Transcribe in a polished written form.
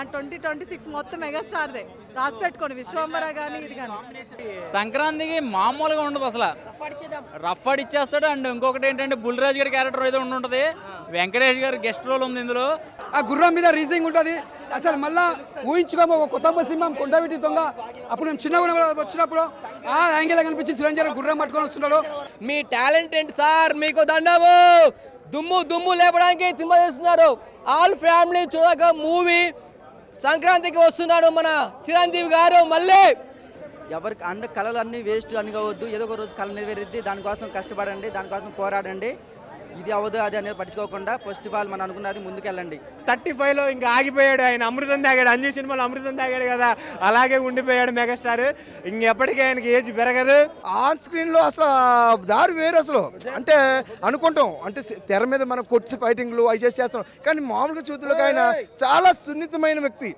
And 2026 మొత్తం మెగాస్టార్దే. రాసి పెట్టుకోండి, విశ్వంబర కానీ ఇది కానీ. సంక్రాంతికి మామూలుగా ఉండదు అసలు, రఫ్ ఇచ్చేస్తాడు. అండ్ ఇంకొకటి ఏంటంటే బుల్రాజ్ గారి క్యారెక్టర్ ఏదో ఉంటుంది, వెంకటేష్ గారి గెస్ట్ రోల్ ఉంది ఇందులో. ఆ గుర్రం మీద రీజింగ్ ఉంటుంది అసలు. మళ్ళా ఊహించుకోము ఒక కొత్త సింహం కొండవిటి దొంగ. అప్పుడు మేము చిన్నగా వచ్చినప్పుడు ఆ యాంగిల్ కనిపించి చిరంజీవి గుర్రం పట్టుకొని వస్తున్నాడు. మీ టాలెంట్ ఏంటి సార్, మీకు దండము. దుమ్ము లేపడానికి సినిమా చేస్తున్నారు. ఆల్ ఫ్యామిలీ చూడక మూవీ సంక్రాంతికి వస్తున్నాడు మన చిరంజీవి గారు. మళ్ళీ ఎవరికి కళలు అన్నీ వేస్ట్ అనుకోవద్దు. ఏదో ఒక రోజు కళ నెరవేరుద్ది, దానికోసం కష్టపడండి, దానికోసం పోరాడండి. ఇది అవ్వదు అది అనేది పట్టించుకోకుండా ఫస్ట్ ఆఫ్ ఆల్ మనం అనుకున్నది ముందుకెళ్ళండి. 35లో ఇంకా ఆగిపోయాడు ఆయన. అమృతం తాగాడు, అంజీ సినిమాలో అమృతం తాగాడు కదా, అలాగే ఉండిపోయాడు మెగాస్టార్. ఇంకెప్పటికీ ఆయనకి ఏజ్ పెరగదు. ఆన్ స్క్రీన్లో అసలు దారి వేరు అసలు. అంటే అనుకుంటాం అంటే తెర మీద మనం కొట్టి ఫైటింగ్లు అవి చేస్తాం, కానీ మామూలుగా చూతులకు ఆయన చాలా సున్నితమైన వ్యక్తి.